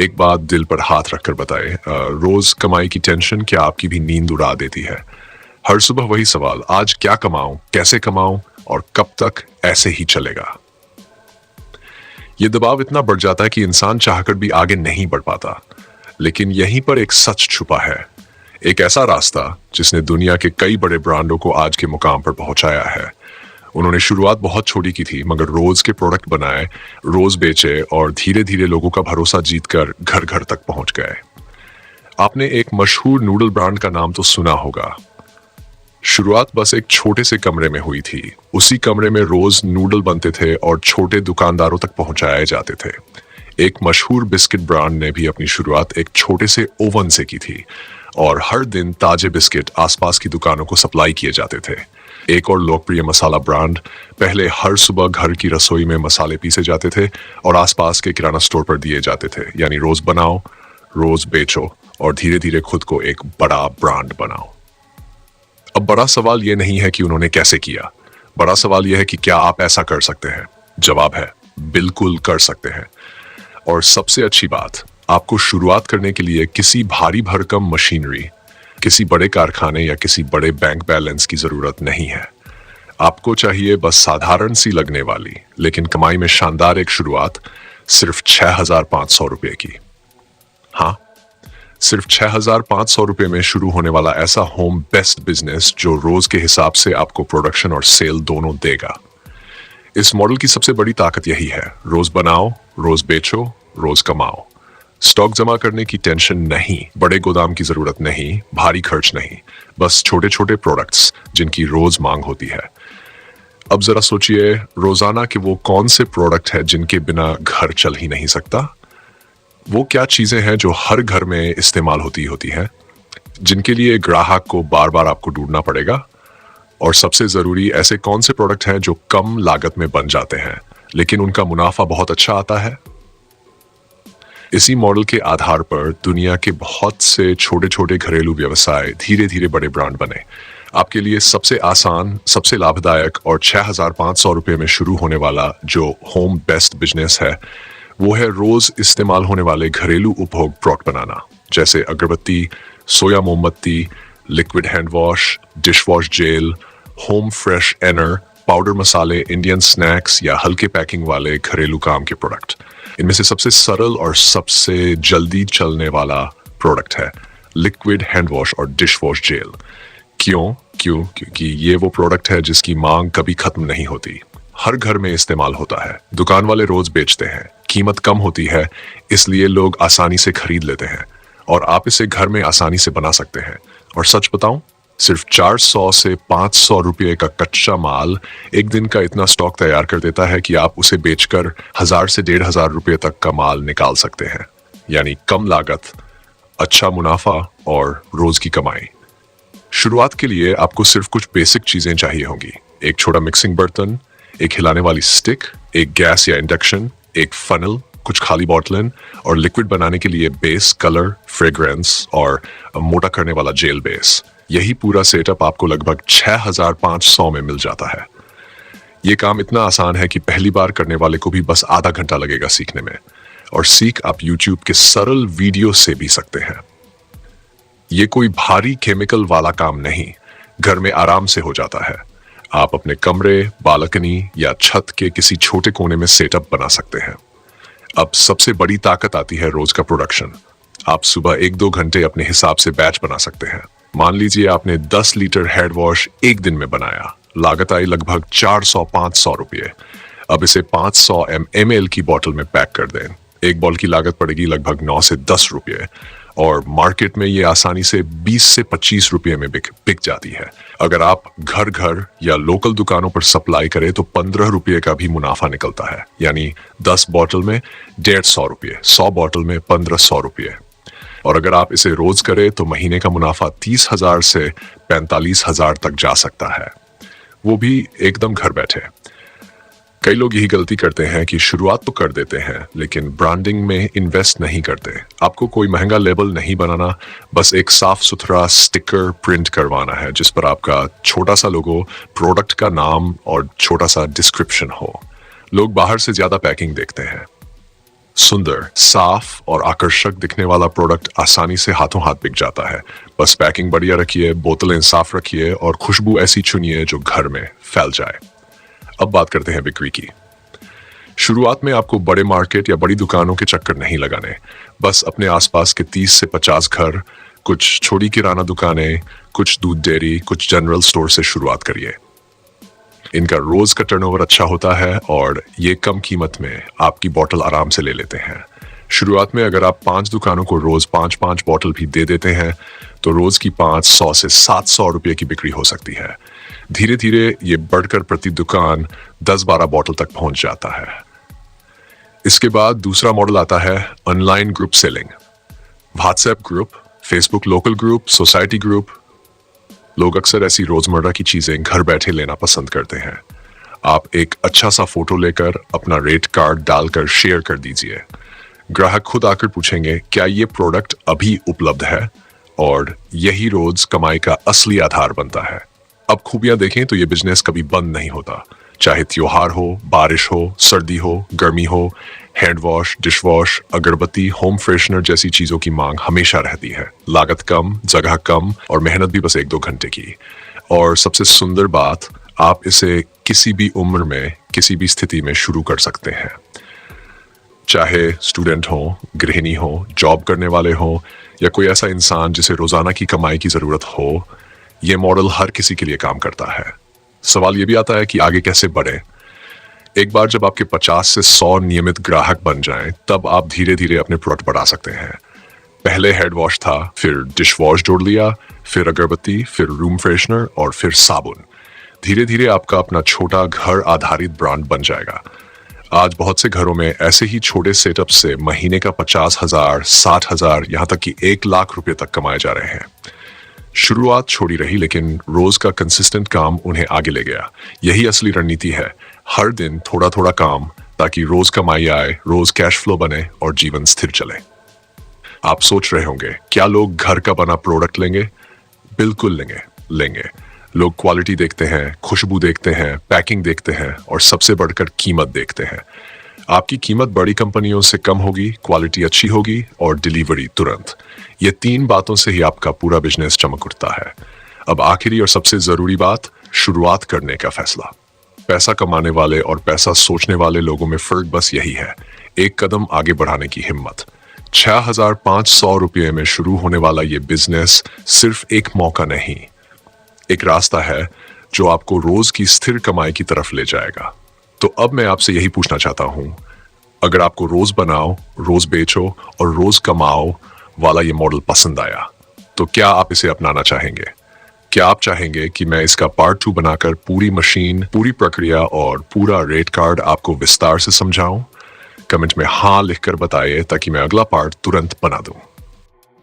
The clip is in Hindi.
एक बात दिल पर हाथ रखकर बताएं, रोज कमाई की टेंशन क्या आपकी भी नींद उड़ा देती है? हर सुबह वही सवाल, आज क्या कमाऊं, कैसे कमाऊं और कब तक ऐसे ही चलेगा? ये दबाव इतना बढ़ जाता है कि इंसान चाहकर भी आगे नहीं बढ़ पाता। लेकिन यहीं पर एक सच छुपा है, एक ऐसा रास्ता जिसने दुनिया के कई बड़े ब्रांडों को आज के मुकाम पर पहुंचाया है। उन्होंने शुरुआत बहुत छोटी की थी, मगर रोज के प्रोडक्ट बनाए, रोज बेचे और धीरे धीरे लोगों का भरोसा जीतकर घर घर तक पहुंच गए। आपने एक मशहूर नूडल ब्रांड का नाम तो सुना होगा। शुरुआत बस एक छोटे से कमरे में हुई थी। उसी कमरे में रोज नूडल बनते थे और छोटे दुकानदारों तक पहुंचाए जाते थे। एक मशहूर बिस्किट ब्रांड ने भी अपनी शुरुआत एक छोटे से ओवन से की थी और हर दिन ताजे बिस्किट आसपास की दुकानों को सप्लाई किए जाते थे। एक और लोकप्रिय मसाला ब्रांड, पहले हर सुबह घर की रसोई में मसाले पीसे जाते थे और आसपास के किराना स्टोर पर दिए जाते थे। यानी रोज बनाओ, रोज बेचो और धीरे धीरे खुद को एक बड़ा ब्रांड बनाओ। अब बड़ा सवाल यह नहीं है कि उन्होंने कैसे किया, बड़ा सवाल यह है कि क्या आप ऐसा कर सकते हैं? जवाब है, बिल्कुल कर सकते हैं। और सबसे अच्छी बात, आपको शुरुआत करने के लिए किसी भारी भरकम मशीनरी, किसी बड़े कारखाने या किसी बड़े बैंक बैलेंस की जरूरत नहीं है। आपको चाहिए बस साधारण सी लगने वाली लेकिन कमाई में शानदार एक शुरुआत, सिर्फ 6,500 रुपए की। हाँ, सिर्फ 6,500 रुपए में शुरू होने वाला ऐसा होम बेस्ट बिजनेस जो रोज के हिसाब से आपको प्रोडक्शन और सेल दोनों देगा। इस मॉडल की सबसे बड़ी ताकत यही है, रोज बनाओ, रोज बेचो, रोज कमाओ। स्टॉक जमा करने की टेंशन नहीं, बड़े गोदाम की जरूरत नहीं, भारी खर्च नहीं, बस छोटे छोटे प्रोडक्ट्स जिनकी रोज मांग होती है। अब जरा सोचिए रोजाना के वो कौन से प्रोडक्ट है जिनके बिना घर चल ही नहीं सकता। वो क्या चीजें हैं जो हर घर में इस्तेमाल होती हैं, जिनके लिए ग्राहक को बार बार आपको ढूंढना पड़ेगा। और सबसे जरूरी, ऐसे कौन से प्रोडक्ट हैं जो कम लागत में बन जाते हैं लेकिन उनका मुनाफा बहुत अच्छा आता है। इसी मॉडल के आधार पर दुनिया के बहुत से छोटे छोटे घरेलू व्यवसाय धीरे धीरे बड़े ब्रांड बने। आपके लिए सबसे आसान, सबसे लाभदायक और 6,500 रुपए में शुरू होने वाला जो होम बेस्ट बिजनेस है, वो है रोज इस्तेमाल होने वाले घरेलू उपभोग प्रोडक्ट बनाना, जैसे अगरबत्ती, सोया मोमबत्ती, liquid hand wash, dish wash gel, home freshener, powder मसाले, इंडियन स्नैक्स या हल्के पैकिंग वाले घरेलू काम के प्रोडक्ट। इनमें से सबसे सरल और सबसे जल्दी चलने वाला प्रोडक्ट है लिक्विड हैंड वॉश और डिश वॉश जेल। क्योंकि ये वो प्रोडक्ट है जिसकी मांग कभी खत्म नहीं होती, हर घर में इस्तेमाल होता है, दुकान वाले रोज बेचते हैं, कीमत कम होती है, इसलिए लोग आसानी से खरीद लेते हैं और आप इसे घर में आसानी से बना सकते हैं। और सच बताऊं, सिर्फ 400 से 500 रुपये का कच्चा माल एक दिन का इतना स्टॉक तैयार कर देता है कि आप उसे बेचकर 1,000 से 1,500 रुपये तक का माल निकाल सकते हैं। यानी कम लागत, अच्छा मुनाफा और रोज की कमाई। शुरुआत के लिए आपको सिर्फ कुछ बेसिक चीजें चाहिए होंगी, एक छोटा मिक्सिंग बर्तन, एक हिलाने वाली स्टिक, एक गैस या इंडक्शन, एक फनल, कुछ खाली बॉटलन और लिक्विड बनाने के लिए बेस, कलर, फ्रेग्रेंस और मोटा करने वाला जेल बेस। यही पूरा सेटअप आपको लगभग 6,500 में मिल जाता है। ये काम इतना आसान है कि पहली बार करने वाले को भी बस आधा घंटा लगेगा सीखने में, और सीख आप YouTube के सरल वीडियो से भी सकते हैं। ये कोई भारी केमिकल वाला काम नहीं, घर में आराम से हो जाता है। आप अपने कमरे, बालकनी या छत के किसी छोटे कोने में सेटअप बना सकते हैं। अब सबसे बड़ी ताकत आती है रोज का प्रोडक्शन। आप सुबह 1-2 घंटे अपने हिसाब से बैच बना सकते हैं। मान लीजिए आपने 10 लीटर हेड वॉश एक दिन में बनाया, लागत आई लगभग 400-500 रुपये। अब इसे 500 ml की बोतल में पैक कर दें, एक बॉल की लागत पड़ेगी लगभग 9 से 10 रुपये और मार्केट में ये आसानी से 20 से 25 रुपये में बिक जाती है। अगर आप घर घर या लोकल दुकानों पर सप्लाई करें तो 15 रुपये का भी मुनाफा निकलता है। यानी 10 बॉटल में 150 रुपये, 100 बॉटल में 1500 रुपये। और अगर आप इसे रोज करें तो महीने का मुनाफा 30,000 से 45,000 तक जा सकता है, वो भी एकदम घर बैठे। कई लोग यही गलती करते हैं कि शुरुआत तो कर देते हैं लेकिन ब्रांडिंग में इन्वेस्ट नहीं करते। आपको कोई महंगा लेबल नहीं बनाना, बस एक साफ सुथरा स्टिकर प्रिंट करवाना है जिस पर आपका छोटा सा लोगो, प्रोडक्ट का नाम और छोटा सा डिस्क्रिप्शन हो। लोग बाहर से ज्यादा पैकिंग देखते हैं, सुंदर, साफ और आकर्षक दिखने वाला प्रोडक्ट आसानी से हाथों हाथ बिक जाता है। बस पैकिंग बढ़िया रखिए, बोतलें साफ रखिए और खुशबू ऐसी चुनिए जो घर में फैल जाए। अब बात करते हैं बिक्री की। शुरुआत में आपको बड़े मार्केट या बड़ी दुकानों के चक्कर नहीं लगाने। बस अपने आसपास के 30 से 50 घर, कुछ छोटी किराना दुकानें, कुछ दूध डेयरी, कुछ जनरल स्टोर से शुरुआत करिए। इनका रोज का टर्नओवर अच्छा होता है और ये कम कीमत में आपकी बोतल आराम से ले लेते हैं। शुरुआत में अगर आप 5 दुकानों को रोज 5-5 बोतल भी दे देते हैं तो रोज की 500 से 700 रुपये की बिक्री हो सकती है। धीरे धीरे ये बढ़कर प्रति दुकान 10-12 बोतल तक पहुंच जाता है। इसके बाद दूसरा मॉडल आता है online group selling. WhatsApp group, Facebook local group, society group. लोग अक्सर ऐसी रोजमर्रा की चीजें घर बैठे लेना पसंद करते हैं। आप एक अच्छा सा फोटो लेकर अपना रेट कार्ड डालकर शेयर कर दीजिए। ग्राहक खुद आकर पूछेंगे क्या ये प्रोडक्ट अभी उपलब्ध है, और यही रोज कमाई का असली आधार बनता है। अब खूबियां देखें तो ये बिजनेस कभी बंद नहीं होता। चाहे त्योहार हो, बारिश हो, सर्दी हो, गर्मी हो, हैंड वॉश, डिश वॉश, अगरबत्ती, होम फ्रेशनर जैसी चीजों की मांग हमेशा रहती है। लागत कम, जगह कम और मेहनत भी बस 1-2 घंटे की। और सबसे सुंदर बात, आप इसे किसी भी उम्र में, किसी भी स्थिति में शुरू कर सकते हैं। चाहे स्टूडेंट हो, गृहिणी हो, जॉब करने वाले हो या कोई ऐसा इंसान जिसे रोजाना की कमाई की जरूरत हो, ये मॉडल हर किसी के लिए काम करता है। सवाल ये भी आता है कि आगे कैसे बढ़े। एक बार जब आपके 50 से 100 नियमित ग्राहक बन जाएं, तब आप धीरे धीरे अपने प्रोडक्ट बढ़ा सकते हैं। पहले हेड वॉश था, फिर डिश वॉश जोड़ लिया, फिर अगरबत्ती, फिर रूम फ्रेशनर और फिर साबुन। धीरे धीरे आपका अपना छोटा घर आधारित ब्रांड बन जाएगा। आज बहुत से घरों में ऐसे ही छोटे सेटअप से महीने का 50,000, 60,000, यहाँ तक कि 1 लाख रुपए तक कमाए जा रहे हैं। शुरुआत छोड़ी रही, लेकिन रोज का कंसिस्टेंट काम उन्हें आगे ले गया। यही असली रणनीति है, हर दिन थोड़ा थोड़ा काम, ताकि रोज कमाई आए, रोज कैश फ्लो बने और जीवन स्थिर चले। आप सोच रहे होंगे क्या लोग घर का बना प्रोडक्ट लेंगे? बिल्कुल लेंगे। लोग क्वालिटी देखते हैं, खुशबू देखते हैं, पैकिंग देखते हैं और सबसे बढ़कर कीमत देखते हैं। आपकी कीमत बड़ी कंपनियों से कम होगी, क्वालिटी अच्छी होगी और डिलीवरी तुरंत। ये 3 बातों से ही आपका पूरा बिजनेस चमक उठता है। अब आखिरी और सबसे जरूरी बात, शुरुआत करने का फैसला। पैसा कमाने वाले और पैसा सोचने वाले लोगों में फर्क बस यही है, एक कदम आगे बढ़ाने की हिम्मत। 6,500 रुपये में शुरू होने वाला ये बिजनेस सिर्फ एक मौका नहीं, एक रास्ता है जो आपको रोज की स्थिर कमाई की तरफ ले जाएगा। तो अब मैं आपसे यही पूछना चाहता हूं, अगर आपको रोज बनाओ, रोज बेचो और रोज कमाओ वाला ये मॉडल पसंद आया, तो क्या आप इसे अपनाना चाहेंगे? क्या आप चाहेंगे कि मैं इसका पार्ट 2 बनाकर पूरी मशीन, पूरी प्रक्रिया और पूरा रेट कार्ड आपको विस्तार से समझाऊं? कमेंट में हाँ लिखकर बताइए ताकि मैं अगला पार्ट तुरंत बना दूं।